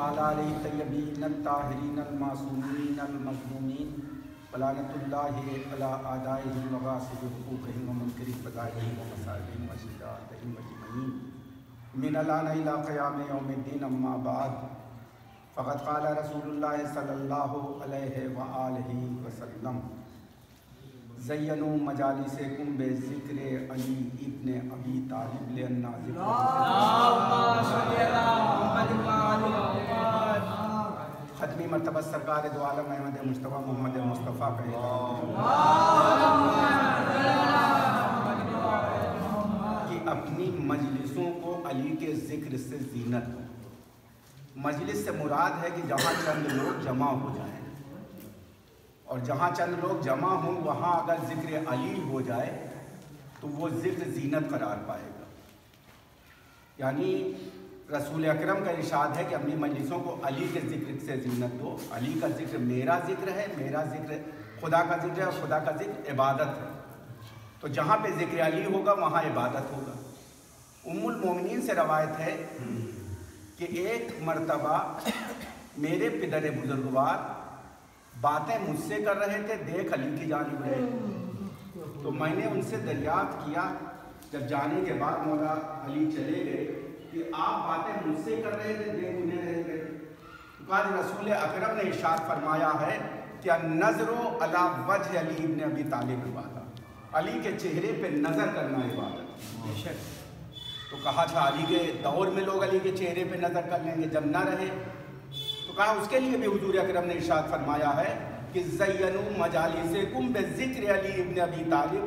وعلی آلہ الطیبین الطاہرین المعصومین المظلومین ولعنۃ اللہ علی اعدائہ وغاصب حقوقہم ومنکر فضائلہم ومسائلہم وشدائدہم اجمعین من الآن الی قیام یوم الدین اما بعد فقد قال رسول اللہ صلی اللہ علیہ وآلہ وسلم زینوا مجالسکم بذکر علی ابن ابی طالب لأن ختمی مرتبہ سرکار دو عالم احمد مجتبیٰ محمد مصطفیٰ کہ اپنی مجلسوں کو علی کے ذکر سے زینت ہو۔ مجلس سے مراد ہے کہ جہاں چند لوگ جمع ہو جائیں، اور جہاں چند لوگ جمع ہوں وہاں اگر ذکر علی ہو جائے تو وہ ذکر زینت قرار پائے گا۔ یعنی رسول اکرم کا ارشاد ہے کہ اپنی مجلسوں کو علی کے ذکر سے زینت دو۔ علی کا ذکر میرا ذکر ہے، میرا ذکر خدا کا ذکر ہے، اور خدا کا ذکر عبادت ہے، تو جہاں پہ ذکر علی ہوگا وہاں عبادت ہوگا۔ ام المومنین سے روایت ہے کہ ایک مرتبہ میرے پدر بزرگوار باتیں مجھ سے کر رہے تھے، دیکھ علی کی جانب رہے، تو میں نے ان سے دریافت کیا جب جانے کے بعد مولا علی چلے گئے کہ آپ باتیں مجھ سے کر رہے تھے، دیکھ انہیں رہ گئے۔ تو کہا رسول اکرم نے ارشاد فرمایا ہے کہ النظر علی وجہ علی ابن ابی طالب عبادت، علی کے چہرے پہ نظر کرنا عبادت۔ تو کہا تھا علی کے دور میں لوگ علی کے چہرے پہ نظر کر لیں گے، جب نہ رہے تو کہا اس کے لیے بھی حضور اکرم نے ارشاد فرمایا ہے کہ زینوا مجالسکم بذکر علی ابن ابی طالب،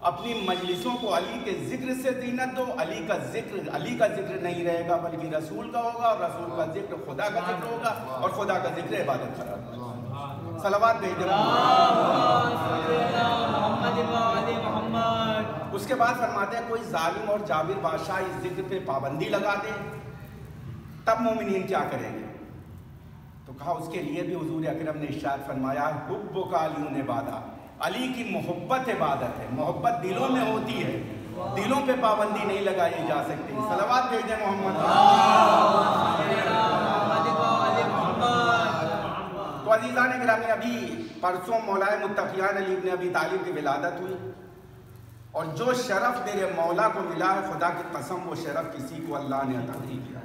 اپنی مجلسوں کو علی کے ذکر سے زینت دو۔ علی کا ذکر نہیں رہے گا بلکہ رسول کا ہوگا، اور رسول کا ذکر خدا کا ذکر ہوگا، اور خدا کا ذکر عبادت قرار ہوگا۔ صلوات بھیجیں محمد۔ اس کے بعد فرماتے ہیں کوئی ظالم اور جابر بادشاہ اس ذکر پہ پابندی لگا دے تب مومنین کیا کریں گے؟ تو کہا اس کے لیے بھی حضور اکرم نے ارشاد فرمایا حبک علی عبادت، علی کی محبت عبادت ہے، محبت دلوں میں ہوتی ہے، دلوں پہ پابندی نہیں لگائی جا سکتی۔ صلوات بھیجیں محمد۔ تو عزیزان گرامی، ابھی پرسوں مولا متقیان علی ابن ابی طالب کی ولادت ہوئی، اور جو شرف میرے مولا کو ملا ہے خدا کی قسم وہ شرف کسی کو اللہ نے عطا نہیں کیا،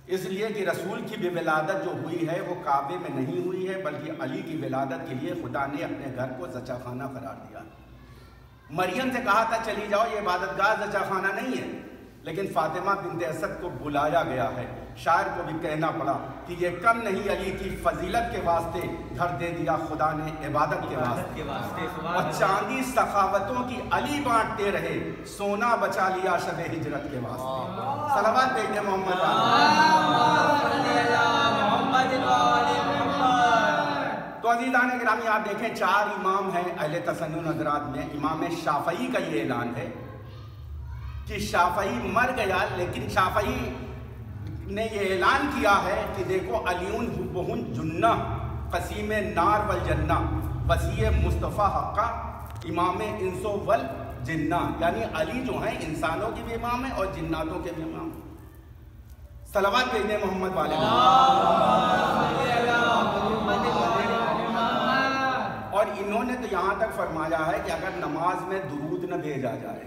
اس لیے کہ رسول کی بھی ولادت جو ہوئی ہے وہ کعبے میں نہیں ہوئی ہے، بلکہ علی کی ولادت کے لیے خدا نے اپنے گھر کو زچہ خانہ قرار دیا۔ مریم سے کہا تھا چلی جاؤ، یہ عبادت گاہ زچہ خانہ نہیں ہے، لیکن فاطمہ بنت اسد کو بلایا گیا ہے۔ شاعر کو بھی کہنا پڑا کہ یہ کم نہیں علی کی فضیلت کے واسطے گھر دے دیا خدا نے عبادت کے واسطے، اور چاندی سخاوتوں کی علی بانٹتے رہے، سونا بچا لیا شب ہجرت کے واسطے۔ صلوات بھیجیں محمد۔ تو عزیزان گرامی آپ دیکھیں 4 امام ہیں اہل تسنن حضرات میں۔ امام شافعی کا یہ اعلان ہے کہ شافعی مر گیا، لیکن شافعی نے یہ اعلان کیا ہے کہ دیکھو علیون حبہن جنہ قسیم نار والجنہ وسیع مصطفیٰ حقہ امام انسو والجنہ، یعنی علی جو ہیں انسانوں کے بھی امام ہیں اور جناتوں کے بھی امام ہیں۔ صلوات بھیجیں محمد والے۔ اور انہوں نے تو یہاں تک فرمایا ہے کہ اگر نماز میں درود نہ بھیجا جائے،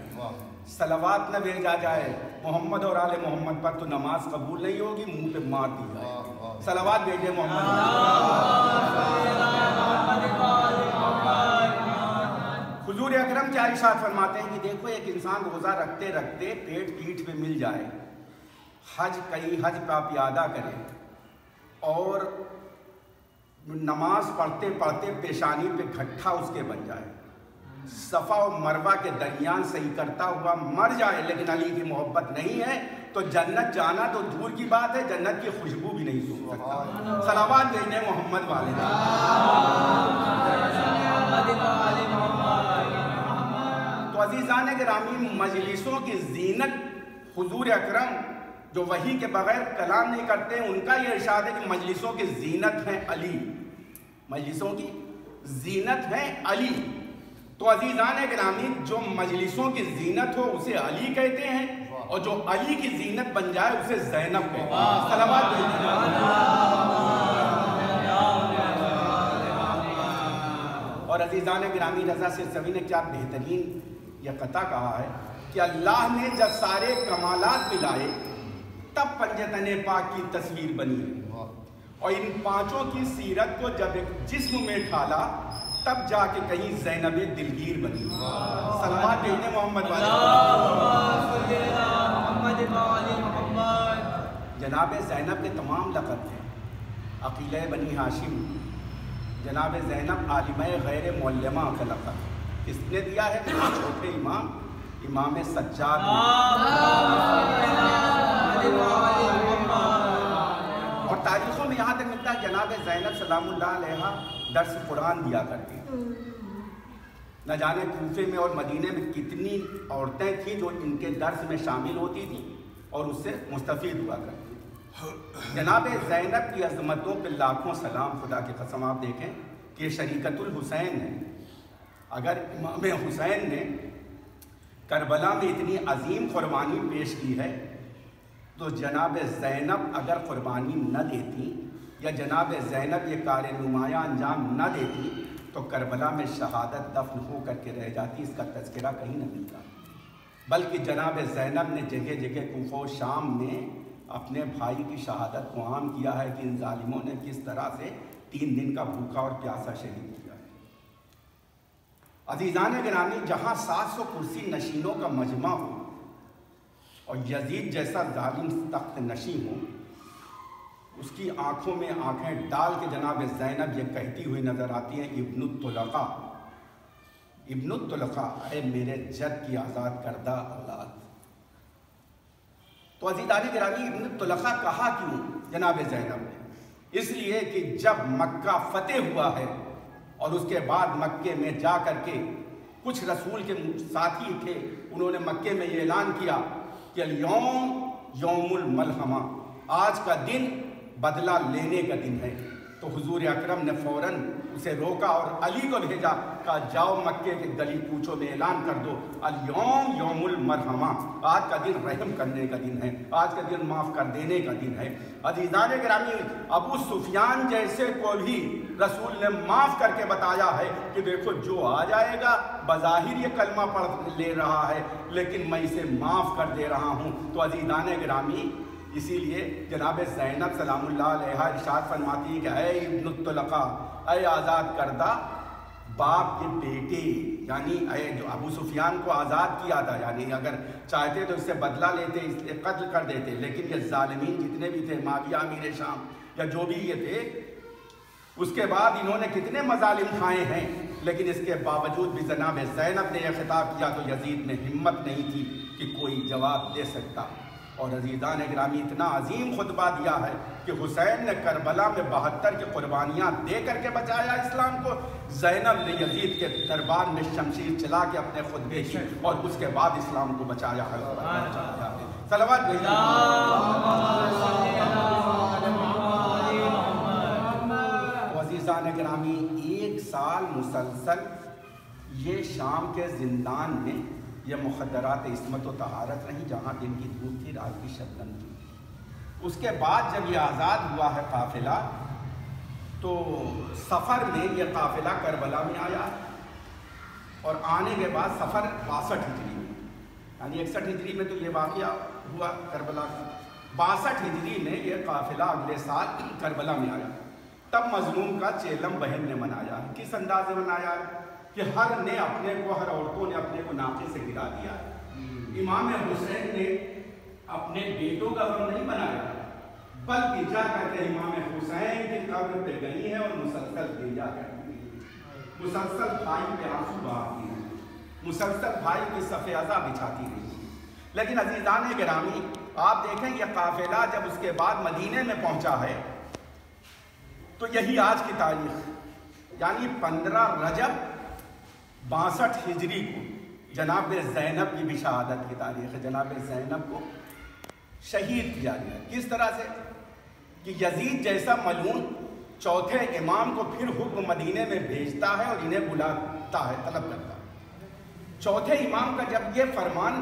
صلوات نہ بھیجا جائے محمد اور آل محمد پر، تو نماز قبول نہیں ہوگی، منہ پہ مار دی جائے گی۔ صلوات بھیجیں محمد۔ حضور اکرم کیا ارشاد فرماتے ہیں کہ دیکھو ایک انسان روزہ رکھتے رکھتے پیٹ پیٹھ پہ مل جائے، حج کا پیادہ کرے، اور نماز پڑھتے پڑھتے پیشانی پہ گھٹھا اس کے بن جائے، صفا و مروہ کے درمیان صحیح کرتا ہوا مر جائے، لیکن علی کی محبت نہیں ہے، تو جنت جانا تو دور کی بات ہے، جنت کی خوشبو بھی نہیں سن سکتا۔ صلوات بھیجیں محمد والے۔ تو عزیزان گرامی، مجلسوں کی زینت حضور اکرم جو وحی کے بغیر کلام نہیں کرتے، ان کا یہ ارشاد ہے کہ مجلسوں کی زینت ہیں علی، مجلسوں کی زینت ہیں علی۔ تو عزیزان گرامی، جو مجلسوں کی زینت ہو اسے علی کہتے ہیں، اور جو علی کی زینت بن جائے اسے زینب کہتے ہیں. صلوات اور عزیزان گرامی، رضا سرسوی نے کیا بہترین یہ قطع کہا ہے کہ اللہ نے جب سارے کمالات ملائے تب پنجتن پاک کی تصویر بنی، اور ان پانچوں کی سیرت کو جب ایک جسم میں ڈھالا تب جا کے کہیں زینب دلگیر بنی. صلوات کہنے محمد جناب زینب کے تمام لقب تھے. عقیلہ بنی ہاشم، جناب زینب عالمہ غیر معلمہ کا لقب کس نے دیا ہے؟ چھوٹے امام سجاد. اور تاریخوں میں یہاں تک ملتا ہے جناب زینب سلام اللہ علیہ درس قرآن دیا کرتی. نہ جانے کوفے میں اور مدینے میں کتنی عورتیں تھیں جو ان کے درس میں شامل ہوتی تھیں اور اس سے مستفید ہوا کرتی. جناب زینب کی عظمتوں پہ لاکھوں سلام. خدا کی قسم آپ دیکھیں کہ شریکت الحسین ہے. اگر امام حسین نے کربلا میں اتنی عظیم قربانی پیش کی ہے تو جناب زینب اگر قربانی نہ دیتی یا جناب زینب یہ کار نمایاں انجام نہ دیتی تو کربلا میں شہادت دفن ہو کر کے رہ جاتی. اس کا تذکرہ کہیں نہ ملتا. بلکہ جناب زینب نے جگہ جگہ کوفہ و شام میں اپنے بھائی کی شہادت کو عام کیا ہے کہ ان ظالموں نے کس طرح سے 3 دن کا بھوکا اور پیاسا شہید کیا. عزیزان گرامی، جہاں 700 کرسی نشینوں کا مجمع ہو اور یزید جیسا ظالم تخت نشین ہو، اس کی آنکھوں میں آنکھیں ڈال کے جناب زینب یہ کہتی ہوئی نظر آتی ہیں ابن الطلقاء، ابن الطلقاء، اے میرے جد کی آزاد کردہ اولاد. تو عزیزان گرامی، ابن الطلقاء کہا کیوں جناب زینب نے؟ اس لیے کہ جب مکہ فتح ہوا ہے اور اس کے بعد مکے میں جا کر کے کچھ رسول کے ساتھی تھے، انہوں نے مکے میں یہ اعلان کیا کہ الیوم یوم الملحمہ، آج کا دن بدلہ لینے کا دن ہے. تو حضور اکرم نے فوراً اسے روکا اور علی کو بھیجا، کہا جاؤ مکے کے گلی کوچوں میں اعلان کر دو الیوم یوم المرحمہ، آج کا دن رحم کرنے کا دن ہے، آج کا دن معاف کر دینے کا دن ہے. عزیزان گرامی، ابو سفیان جیسے کو بھی رسول نے معاف کر کے بتایا ہے کہ دیکھو جو آ جائے گا بظاہر یہ کلمہ پڑھ لے رہا ہے لیکن میں اسے معاف کر دے رہا ہوں. تو عزیزان گرامی، اسی لیے جناب زینب سلام اللہ علیہ ارشاد فرماتی ہے کہ اے ابن الطلقاء، اے آزاد کردہ باپ کے بیٹے، یعنی اے جو ابو سفیان کو آزاد کیا تھا، یعنی اگر چاہتے تو اس سے بدلہ لیتے، اس سے قتل کر دیتے، لیکن یہ ظالمین جتنے بھی تھے، معاویہ امیر شام یا جو بھی یہ تھے، اس کے بعد انہوں نے کتنے مظالم کھائے ہیں، لیکن اس کے باوجود بھی جناب زینب نے یہ خطاب کیا تو یزید میں ہمت نہیں تھی کہ کوئی جواب دے سکتا. اور عزیزان گرامی، اتنا عظیم خطبہ دیا ہے کہ حسین نے کربلا میں 72 کی قربانیاں دے کر کے بچایا اسلام کو، زینب نے یزید کے دربار میں شمشیر چلا کے اپنے خطبے کی اور اس کے بعد اسلام کو بچایا ہے. صلوات عزیزان گرامی، 1 سال مسلسل یہ شام کے زندان میں یہ مخدرات عصمت و طہارت رہی، جہاں دن کی دھوپ تھی رات کی شبنم تھی. اس کے بعد جب یہ آزاد ہوا ہے قافلہ، تو سفر میں یہ قافلہ کربلا میں آیا اور آنے کے بعد سفر 62 ہجری میں، یعنی 61 ہجری میں تو یہ واقعہ ہوا کربلا کا، 62 ہجری میں یہ قافلہ اگلے سال کربلا میں آیا. تب مظلوم کا چیلم بہن نے منایا. کس انداز میں منایا کہ ہر نے اپنے کو، ہر عورتوں نے اپنے کو ناقے سے گرا دیا ہے. امام حسین نے اپنے بیٹوں کا غم نہیں بنایا، بلکہ جا کر کے امام حسین کی قبر پہ گئی ہے اور مسلسل بھیجا کرتی ہے، مسلسل بھائی پہ آنسو بہاتی ہے، مسلسل بھائی کی صف عزا بچھاتی رہی. لیکن عزیزان گرامی، آپ دیکھیں یہ قافلہ جب اس کے بعد مدینے میں پہنچا ہے تو یہی آج کی تاریخ، یعنی 15 رجب 62 ہجری کو جناب زینب کی بھی شہادت کی تاریخ ہے. جناب زینب کو شہید کیا گیا. کس طرح سے کہ یزید جیسا ملعون چوتھے امام کو پھر حکم مدینے میں بھیجتا ہے اور انہیں بلاتا ہے، طلب کرتا ہے. چوتھے امام کا جب یہ فرمان